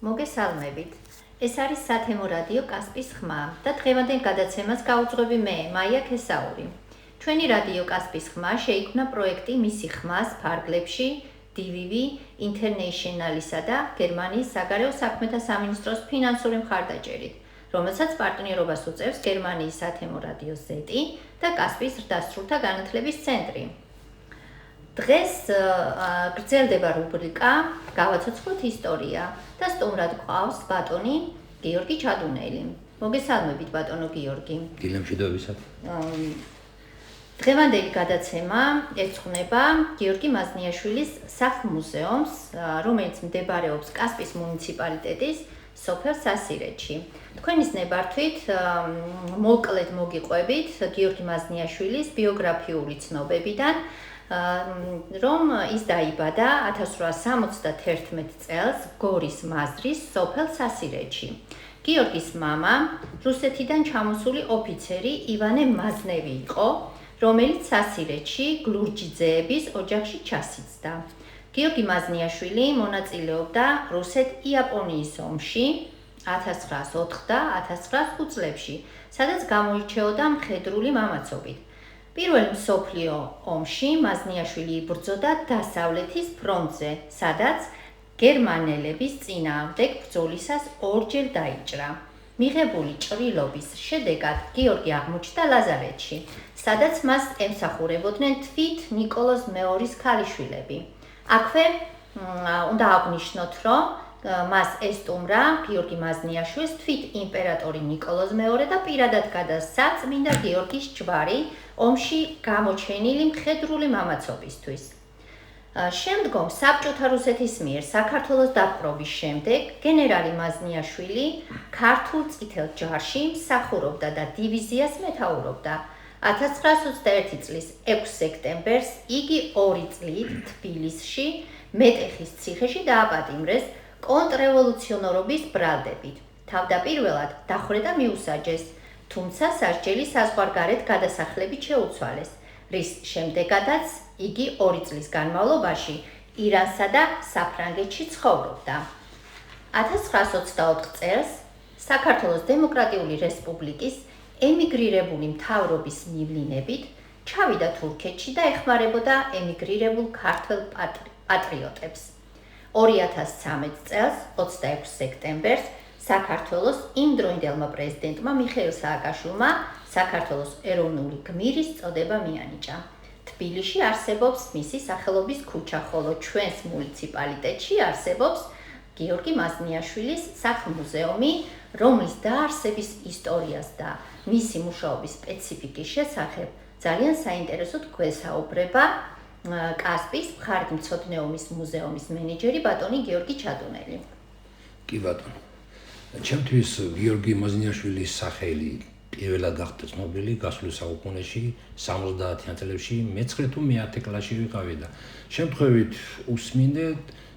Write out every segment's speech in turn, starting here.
მოგესალმებით. ეს არის სათემო რადიო კასპის ხმა და დღევანდელ გადაცემას გაუძღვები მე, მაია ქესაური. ჩვენი რადიო კასპის ხმა შეიქმნა პროექტი მისი ხმას ფარგლებში DVV International-ისა და გერმანიის საგარეო საქმეთა სამინისტროს ფინანსური მხარდაჭერით, რომელსაც პარტნიორობას უწევს გერმანიის სათემო რადიო Z და კასპის ზრდასრულთა განათლების ცენტრი. დღეს გრძელდება რუბრიკა გავაცოცხლოთ ისტორია და სტუმრად გვყავს ბატონი გიორგი ჩადუნელი. მოგესალმებით ბატონო გიორგი. დილემშვიდობისად. დღევანდელი გადაცემა ეძღვნება გიორგი მაზნიაშვილის სახლ-მუზეუმს, რომელიც მდებარეობს კასპის მუნიციპალიტეტის სოფელ სასირეთში. თქვენის ნებართვით მოკლედ მოგიყვებით გიორგი მაზნიაშვილის ბიოგრაფიული ცნობებიდან, რომ ის დაიბადა 1871 წელს გორის მაზრის სოფელ სასირეთში. გიორგის მამა რუსეთიდან ჩამოსული ოფიცერი ივანე მაზნევი იყო, რომელიც სასირეთში გლურჯიძეების ოჯახში ჩასიცდა. გიორგი მაზნიაშვილი მონაწილეობდა რუსეთ-იაპონიის ომში 1904-1905 წლებში, სადაც გამოირჩეოდა მხედრული მამაცობით. პირველ მსოფლიო ომში მაზნიაშვილი იბრძოდა დასავლეთის ფრონტზე, სადაც გერმანელების წინააღმდეგ ბრძოლისას ორჯერ დაიჭრა. მიღებული ჭრილობის შედეგად გიორგი აღმოჩნდა ლაზარეთში, სადაც მას ემსახურებოდნენ თვით ნიკოლოზ მეორის ქალიშვილები. აქვე უნდა აღვნიშნოთ, რომ მას ესტუმრა გიორგი მაზნიაშვილს თვით იმპერატორი ნიკოლოზ მეორე და პირადად გადასცა წმინდა გიორგის ჯვარი ომში გამოჩენილი მხედრული მამაცობისთვის. შემდგომ საბჭოთა რუსეთის მიერ საქართველოს დაპყრობის შემდეგ გენერალი მაზნიაშვილი ქართულ წითელ ჯარში მსახურობდა და დივიზიას მეთაურობდა. 1921 წლის 6 სექტემბერს იგი 2 წლით თბილისში მეტეხის ციხეში დააპატიმრეს კონტრრევოლუციონერობის ბრალდებით. თავდაპირველად დახვრეტა მიუსაჯეს, თუმცა სასჯელი საზღვარგარეთ გადასახლებით შეუცვალეს, რის შემდეგაც იგი 2 წლის განმავლობაში ირანსა და საფრანგეთში ცხოვრობდა. 1924 წელს საქართველოს დემოკრატიული რესპუბლიკის ემიგრირებული მთავრობის მივლინებით ჩავიდა თურქეთში და ეხმარებოდა ემიგრირებულ ქართველ პატრიოტებს. 2013 წელს 26 სექტემბერს საქართველოს იმდროინდელმა პრეზიდენტმა მიხეილ სააკაშვილმა საქართველოს ეროვნული გმირის წოდება მიანიჭა. თბილისში არსებობს მისი სახელობის ქუჩა, ხოლო ჩვენს მუნიციპალიტეტში არსებობს გიორგი მაზნიაშვილის სახლ-მუზეუმი, რომლის დაარსების ისტორიას და მისი მუშაობის სპეციფიკის შესახებ ძალიან საინტერესოდ გვესაუბრება კასპის მხარდამცოდნეობის მუზეუმის მენეჯერი ბატონი გიორგი ჩადუნელი. კი ბატონო. ჩემთვის გიორგი მაზნიაშვილის სახელი პირველად გახდა ცნობილი გასულ საუკუნეში 70-იან წლებში მე-9 თუ მე-10 კლასში ვიყავი და შემთხვევით უსმინე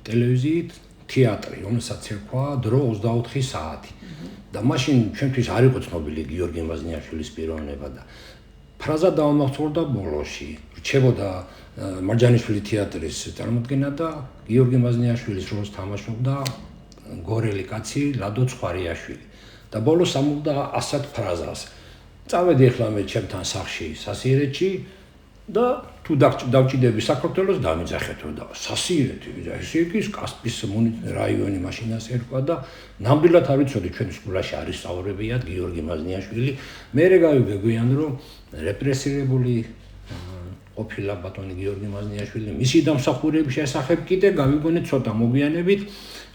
ტელევიზიით თეატრი, რომელსაც ერქვა დრო 24 საათი. და მაშინ ჩვენთვის არ იყო ცნობილი გიორგი მაზნიაშვილის პიროვნება და ფრაზა დაამახსოვრდა ბოლოში. რჩებოდა მარჯანიშვილი თეატრის წარმოდგენა და გიორგი მაზნიაშვილის როლს თამაშობდა გორელი კაცი ლადო ცხარიაშვილი. და ბოლოს ამბობდა ასად ფრაზას. წავედი ახლა მე ჩემთან სახლში სასირეთში და თუ დავჭიდები საქართველოს დამიძახეთო და სასირეთი ესე იგი კასპის რაიონი მაშინაც ერქვა და ნამდვილად არ ვიცოდი ჩვენ სკოლაში არის სწავლობიათ გიორგი მაზნიაშვილი. მერე გავიგე გვიან რომ რეპრესირებული ყოფილა ბატონი გიორგი მაზნიაშვილი. მისი დამსახურების შესახებ კიდე გავიგონე ცოტა მოგვიანებით,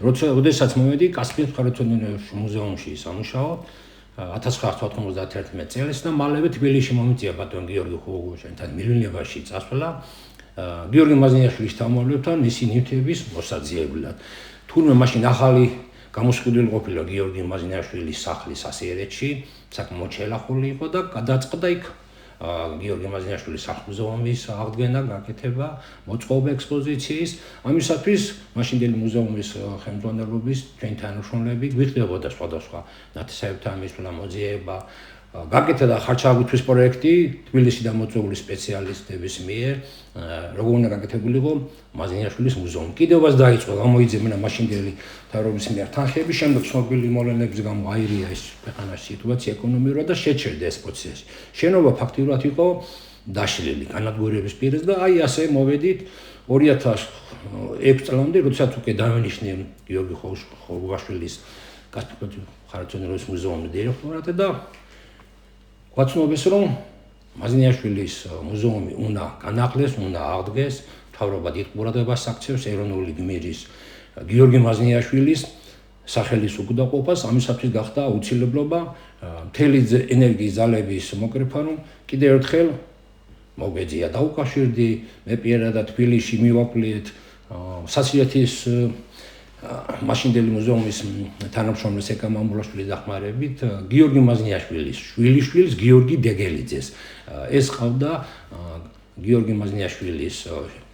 როდესაც მოვედი კასპის მხარდამცოდნეობის მუზეუმში სამუშაოდ 1991 წელს და მალევე თბილისში მომიწია ბატონ გიორგი ხუღუშენთან მივლინებაში წასვლა გიორგი მაზნიაშვილის თამამებთან მისი ნივთების მოსაძიებლად. თურმე მაშინ ახალი გამოსყიდული ყოფილა გიორგი მაზნიაშვილის სახლი სასირეთში, საკმაოდ შელახული იყო და გადაწყდა იქ გიორგი მაზნიაშვილის სახლ-მუზეუმის აღდგენა, გაკეთება, მოწყობა ექსპოზიციის. ამისათვის მაშინდელი მუზეუმის ხელმძღვანელობის ჩვენი თანამშრომლები გვიხდებოდა სხვადასხვა ნათესავებთან მისვლა, მოძიება, გაკეთა და ხარჩაღუთვის პროექტი თბილისიდან მოწვეული სპეციალისტების მიერ როგორ უნდა გაკეთებულიყო მაზნიაშვილის მუზეუმი. კიდევაც დაიწყო გამოიძებნა მაშინდელი მთავრობის მიერ თანხები, შემდეგ ცნობილი მოვლენების გამო აირია ეს ქვეყანაში სიტუაცია ეკონომიურად და შეჩერდა ეს პროცესი. შენობა ფაქტიურად იყო დაშლილი განადგურების პირას და აი ასე მოვედით 2006 წლამდე, როდესაც უკვე დავენიშნე გიორგი ხოღაშვილის კასპიოთის ხარჯენეროს მუზეუმის დირექტორად და გვაცნობეს რომ მაზნიაშვილის მუზეუმი უნდა განახლდეს, უნდა აღდგეს, მთავრობა დიდ ყურადღებას აქცევს ეროვნული გმირის გიორგი მაზნიაშვილის სახელის უკდაყოფას, ამისათვის გახდა აუცილებლობა მთელი ენერგიის ძალების მოკრეფა რომ კიდევ ერთხელ მოგეძია დაუკავშირდი მე პირადად თბილისში მივაკვლიეთ სასიეთის მაშინდელი მუზეუმის თანამშრომლის ეკა მამულაშვილის დახმარებით გიორგი მაზნიაშვილის შვილიშვილის გიორგი დეგელიძეს ეს ყავდა გიორგი მაზნიაშვილის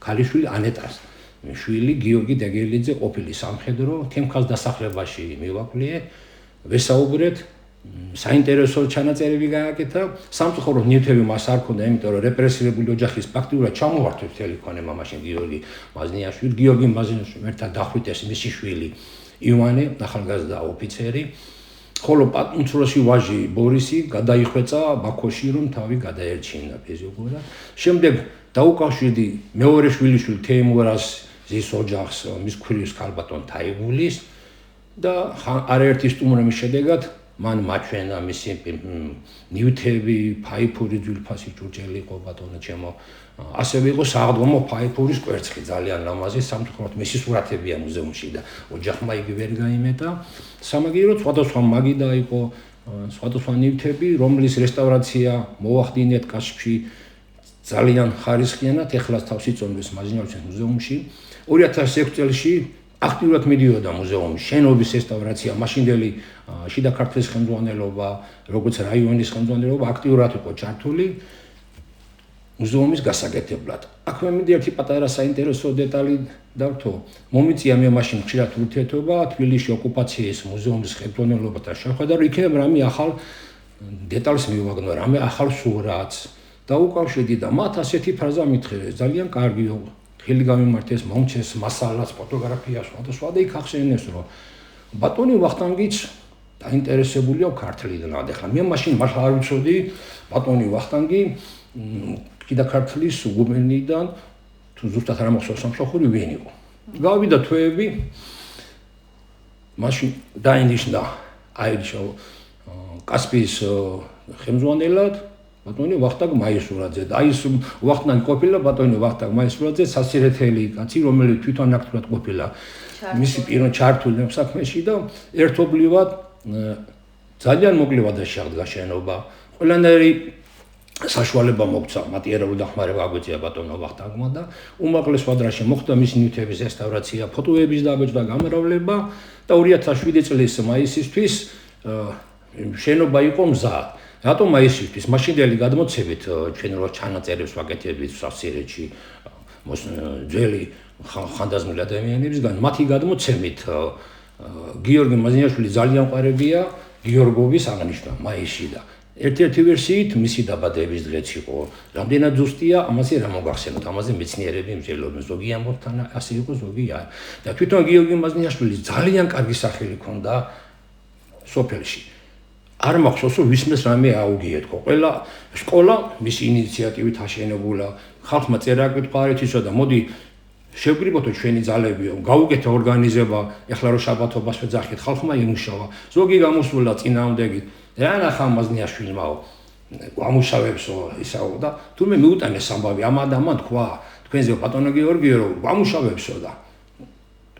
ქალიშვილი ანეტას შვილი გიორგი დეგელიძე ყოფილი სამხედრო თემქას დასახლებაში მივაკვლიეთ ვესაუბრეთ საინტერესო ჩანაწერები გააკეთა სამწუხაროდ ნივთები მას არ ქონდა იმიტომ რომ რეპრესირებული ოჯახის ფაქტიურად ჩამოვართვეს მთელი ქონება მაშინ გიორგი მაზნიაშვილი გიორგი მაზნიაშვილი ერთად დახვითეს მისი შვილი ივანე ახალგაზრდა ოფიცერი ხოლო უმცროსი ვაჟი ბორისი გადაიხვეწა ბაქოში რომ თავი გადაერჩინა ფიზიკურად შემდეგ დაუკავშირდი მეორე შვილიშვილი თეიმურას ზის ოჯახს მის ქვრივს ქალბატონ თაიგულის და არაერთი სტუმრების შედეგად მან მაჩვენა მისი ნივთები, ფაიფური ძვირფასი ჭურჭელი იყო ბატონო ჩემო. ასევე იყო საღდგომო ფაიფურის კვერცხი ძალიან ლამაზი, სამწუხაროდ მისი სურათებია მუზეუმში და ოჯახმა იგი ვერ გაიმეტა. სამაგიეროდ სხვადასხვა მაგიდა იყო, სხვადასხვა ნივთები, რომლის რესტავრაცია მოახდინეთ კაშხლში ძალიან ხარისხიანად, ეხლა თავს იწონდეს მაზნიაშვილის მუზეუმში. 2006 წელში აქტიურად მიდიოდა მუზეუმის შენობის რესტავრაცია, მაშინდელი შიდა ქართლის ხელმძღვანელობა, როგორც რაიონის ხელმძღვანელობა აქტიურად იყო ჩართული მუზეუმის გასაკეთებლად. აქვე მინდა ერთი პატარა საინტერესო დეტალი დავთო. მომიწია მე მაშინ ხშირად ურთიერთობა თბილისში ოკუპაციის მუზეუმის ხელმძღვანელობასთან შევხედა, რომ იქნებ რამე ახალ დეტალს მივაგნო, რამე ახალ სურათს დაუკავშირდი და მათ ასეთი ფრაზა მითხრეს, ძალიან კარგია. ხელი გამიმართეს მომჩეს მასალას ფოტოგრაფიას და იქ ახსენეს რომ ბატონი ვახტანგიც დაინტერესებულია ქართლიდან. ახლა მე მაშინ მართლა არ ვიცოდი ბატონი ვახტანგი კიდე ქართლის უგუმენიდან თუ ზუსტად არ მახსოვს სამსახური ვინ იყო. გავიდა თვეები მაშინ დაინიშნა აირჩა კასპიის ხელმძღვანელად ბატონი ვახტანგ მაისურაძე და აი ეს ვახტანგი ყოფილა ბატონი ვახტანგ მაისურაძე სასირეთელი კაცი რომელიც თვითონ აქტიურად ყოფილა მისი პირო ჩართული საქმეში და ერთობლივად ძალიან მოკლე ვადაში აღდგა შენობა ყველანაირი საშუალება მოგცა მატერიალური დახმარება აგვეწია ბატონო ვახტანგმა და უმაღლეს ვადაში მოხდა მისი ნივთების რესტავრაცია ფოტოების დაბეჭდა გამრავლება და 2007 წლის მაისისთვის შენობა იყო მზად. რატომ მაისისთვის მაშინდელი გადმოცებით ჩვენ რო ჩანაწერებს ვაკეთებთ სასირეთში ძველი ხანდაზმული ადამიანებისგან მათი გადმოცემით გიორგი მაზნიაშვილი ძალიან ყარებია გიორგოვის აღნიშვნა მაისში და ერთ-ერთი ვერსიით მისი დაბადების დღეც იყო. რამდენად ზუსტია, ამაზე რა მოგახსენოთ, ამაზე მეცნიერები მსჯელობენ, ზოგი ამბობს თან ასე იყო, ზოგი არა. და თვითონ გიორგი მაზნიაშვილის ძალიან კარგი სახელი ჰქონდა სოფელში. არ მახსოვს რომ ვისმეს რამე აუგიეთქო. ყველა სკოლა მისი ინიციატივით აშენებულა. ხალხმა წერა-კითხვა არ იცოდა და მოდი შევკრიბოთო ჩვენი ძალებიო, გაუგეთა ორგანიზება, ეხლა რო შაბათობას ვეძახით, ხალხმა იმუშავა. ზოგი გამოსულა წინააღმდეგით. რა ნახა მაზნიაშვილმა გამუშავებსო ისაო და თუმე მიუტანეს ამბავი ამადამან თქვა თქვენზე ბატონო გიორგიო რომ გამუშავებსო და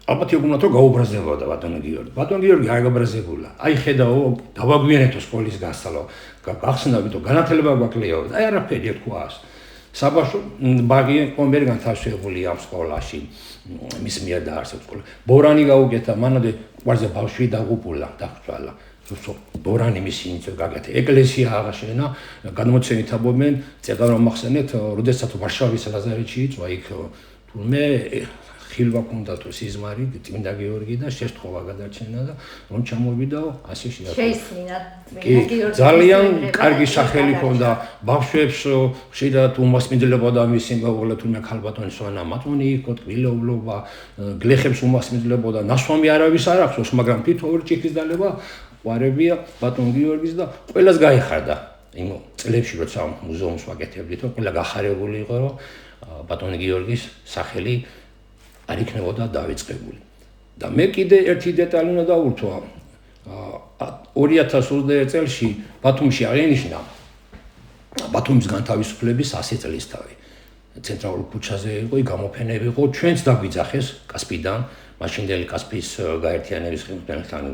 ალბათ ეგუნათ რომ გაუბრაზდებოდა ბატონო გიორგი. ბატონო გიორგი არ გაბრაზებულა. აი ხედაო დავაგვიანეთო სკოლის გასწავლო. გახსნა ვიტო განათლება გვაკლეო. აი არაფერი თქვას. საბავშვო ბაღი კომბერგან თავშებული ამ სკოლაში მის მიერ დაარსებს სკოლა. ბორანი გაუგეთა მანამდე ყوارზე ბავშვი დაღუპულა დახვალა. ბორანი მისი ინიციატივა გაკეთე. ეკლესია აღაშენა, გადმოცემით ამბობენ, წეგა რომ ახსენეთ, როდესაც ვარშავის ლაზარეთში იწვა იქ თურმე ხილვა ქონდა თუ სიზმარი წმინდა გიორგი და შეშთხოვა გადარჩენა და რომ ჩამოვიდაო ასე შეისმინა წმინდა გიორგი ძალიან კარგი სახელი ქონდა ბავშვებს შეიძლება უმასპინძლებოდა მის სიმბოლოდ თუნდაც ქალბატონი სვანა მატონი იყო ტკბილეულობა გლეხებს უმასპინძლებოდა ნასვამი არავის არ ახსოვს მაგრამ თვითონ ორი ჭიქის დალება ყარებია ბატონ გიორგის და ყველას გაიხარდა იმ წლებში როცა მუზეუმს ვაკეთებდით ყველა გახარებული იყო რომ ბატონი გიორგის სახელი არ იქნებოდა დავიწყებული. და მე კიდე ერთი დეტალი უნდა დავურთო. 2021 წელს ბათუმში აღენიშნა ბათუმის განთავისუფლების 100 წლისთავი. ცენტრალურ ქუჩაზე იყო, გამოფენები იყო, ჩვენც დაგვიძახეს კასპიდან, მაშინდელი კასპის გაერთიანების ხელმძღვანელთან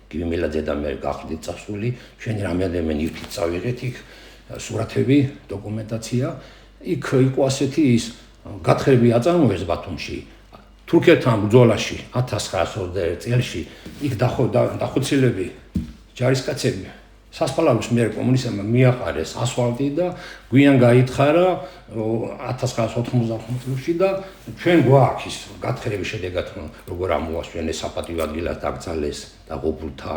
გივიმილაძე და მე გავხდით წასული, ჩვენი რამდენიმე ნივთით წავიღეთ იქ სურათები, დოკუმენტაცია. იქ იყო ასეთი ის გათხრები აწარმოეს ბათუმში. თურქეთთან ბრძოლაში 1921 წელს იქ დახოცილები ჯარისკაცები სასპალავის მიერ კომუნისტებმა მიაყარეს ასფალტი და გვიან გაითხარა 1995 წელს და ჩვენ გვაქვს ის გათხრების შედეგად როგორ ამოასვენეს საპატიო ადგილას დაკრძალეს და ღობულთა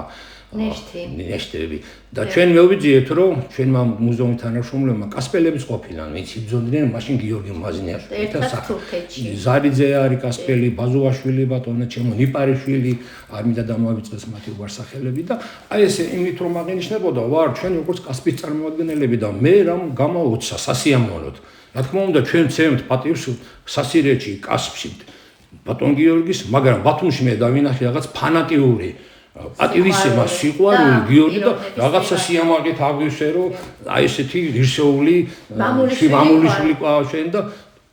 ნეშტები და ჩვენ მოვიძიეთ რომ ჩვენმა მუზეუმის თანამშრომლებმა კასპელების ყოფილან ვინც იბრძოდნენ მაშინ გიორგი მაზნიაშვილი და ზარიძე არის კასპელი ბაზუაშვილი ბატონო ჩემო ნიპარიშვილი არ მინდა დამავიწყდეს მათი უარსახელები და აი ესე იმით რომ აღინიშნებოდა ვარ ჩვენ როგორც კასპის წარმომადგენლები და მე რამ გამაუცა სასიამოვნოდ რა თქმა უნდა ჩვენ ვცემთ პატივს სასირეთში კასპში ბატონ გიორგის მაგრამ ბათუმში მე დავინახე რაღაც ფანატიური პატივისცემა სიყვარული გიორგი და რაღაცა სიამოვნებით აღვივსე რომ აი ესეთი ღირსეული მამულიშვილი ყავშენ და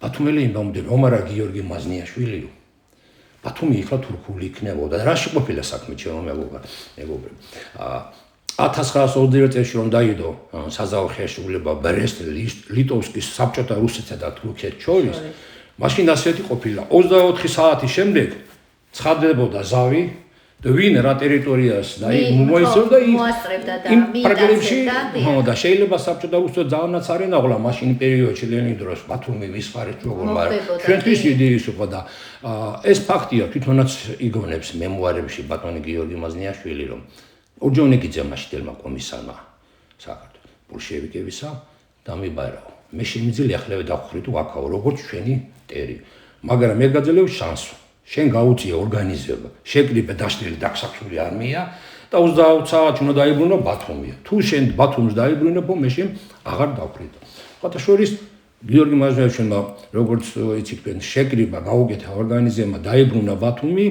ბათუმელი იმბამდე რომ არა გიორგი მაზნიაშვილიო ბათუმი იქლა თურქული იქნებოდა და რაში ყოფილა საქმე ჩემო მეგობრებო 1922 წელს რომ დაიდო საზავო ხელშეუხლება ბრესტ ლიტოვსკის საბჭოთა რუსეთსა და თურქეთს შორის მაშინ ასეთი ყოფილა 24 საათის შემდეგ ცხადდებოდა ზავი და ვინ რა ტერიტორიას და მოისწრებდა იმ პრაგრებში და შეიძლება საბჭოთა რუსეთს ძალიანაც არ ენაღლა მაშინ პერიოდში ლენინ დროს ბათუმი ვისხარეთ როგორ მაგრამ ჩვენთვის იდეის იყო და ეს ფაქტია თვითონაც იგონებს მემუარებში ბატონი გიორგი მაზნიაშვილი რომ ორჯონიკიძე მაშინდელმა კომისარმა საქართველოს ბოლშევიკებისა დამიბარაო მე შემიძლია ახლა დავხრით ვაკაო როგორც ჩვენი ტერი მაგრამ მე გაძლევ შანსს შენ გაუწია ორგანიზება შეკრიბე დაშლილი დაგსახული არმია და 20 საათი უნდა დაიბრუნო ბათუმი თუ შენ ბათუმს დაიბრუნებო მე შენ აღარ დავხრით ხოთა შორის გიორგი მაზნიაშვილმა როგორც იცით შეკრიბა გაუგეთა ორგანიზება დაიბრუნა ბათუმი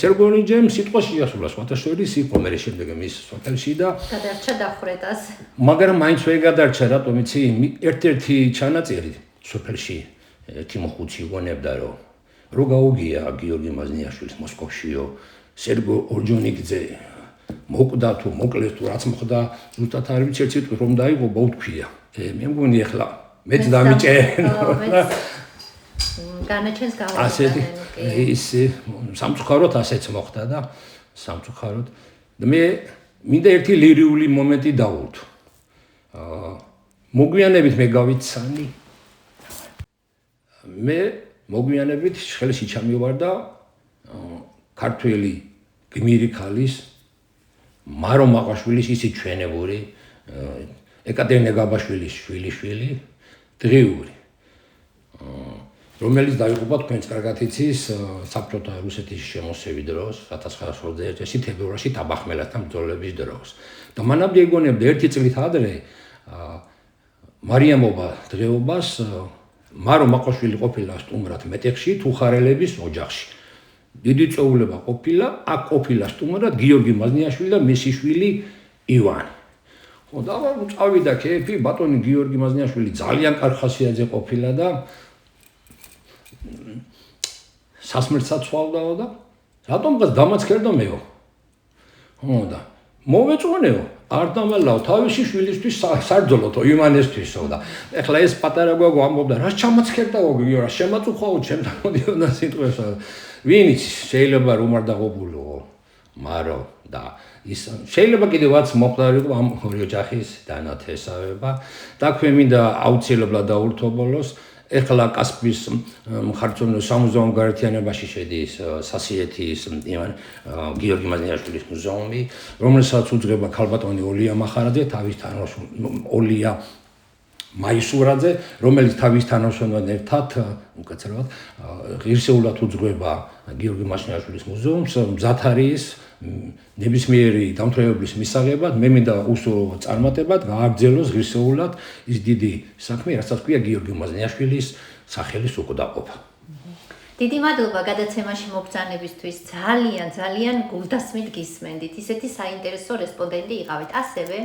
სერგოინიძემ სიტყვაში იასულა ხოთა შორის იყო მე შემდეგ მის სოფელში და გადარჩა დახვრეტას მაგრამ მაინც ვერ გადარჩა რატომ იცი ერთ-ერთი ჩანაწერი სოფელში თიმოხუცი გონებდა რომ გაუგია გიორგი მაზნიაშვილის მოსკოვშიო სერგო ორჯონიკიძე მოკვდა თუ მოკლეს თუ რაც მოხდა ზუსტად არ ვიცი ერთ რომ დაიღობა უთქვია მე მგონი ახლა მეც დამიჭერენ განაჩენს გავაკეთე ასეთი ის სამწუხაროდ ასეც მოხდა და სამწუხაროდ მე მინდა ერთი ლირიული მომენტი დავუთ მოგვიანებით მე გავიცანი მე მოგვიანებით ხელში ჩამივარდა ქართველი გმირი ქალის მარო მაყაშვილის ისე ჩვენებური ეკატერინე გაბაშვილის შვილიშვილი დღიური რომელიც დაიღუპა თქვენც კარგად იცის საბჭოთა რუსეთის შემოსევის დროს 1921 წელს თებერვალში ტაბახმელასთან ბრძოლების დროს და მანამდე იგონებდა ერთი წლით ადრე მარიამობა დღეობას მარო მაყაშვილი ყოფილა სტუმრად მეტეხში თუხარელების ოჯახში დიდი წოულება ყოფილა აქ ყოფილა სტუმრად გიორგი მაზნიაშვილი და მისი შვილი ივანი ხო და წავიდა ქეფი ბატონი გიორგი მაზნიაშვილი ძალიან კარგ ხასიათზე ყოფილა და სასმერთსაც ცვალდაო და რატომღაც დამაცქერდა მეო ხო და მოვეწონეო არ დამალავ თავისი შვილისთვის სარძოლოთო იმანესთვისო და ეხლა ეს პატარა გოგო ამბობდა რა ჩამაცქერდაო გიორა შემაწუხაო ჩემთან მოდიოდა სიტყვებს ვინ იცის შეიძლება რომ არ დაღობულო მარო და ის შეიძლება კიდევაც მოხდარიყო ამ ორი ოჯახის დანათესავება და ქვე მინდა აუცილებლად დაურთო ბოლოს ეხლა კასპის მხარწმუნო სამუზეუმო გაერთიანებაში შედის სასიეთის გიორგი მაზნიაშვილის მუზეუმი, რომელსაც უძღვება ქალბატონი ოლია მახარაძე, თავის ოლია მაისურაძე, რომელიც თავის თანამშრომლებთან უკაცრავად ღირსეულად უძღვება გიორგი მაზნიაშვილის მუზეუმს. მზად არის ნებისმიერი დამთვრევების მისაღებად, მე მინდა უსურვო წარმატებად გააგრძელოს ღირსეულად ის დიდი საქმე, რასაც ქვია გიორგი მაზნიაშვილის სახელის უკდაყოფა. დიდი მადლობა გადაცემაში მობრძანებისთვის. ძალიან გულდასმით გისმენდით. ისეთი საინტერესო რესპონდენტი იყავით. ასევე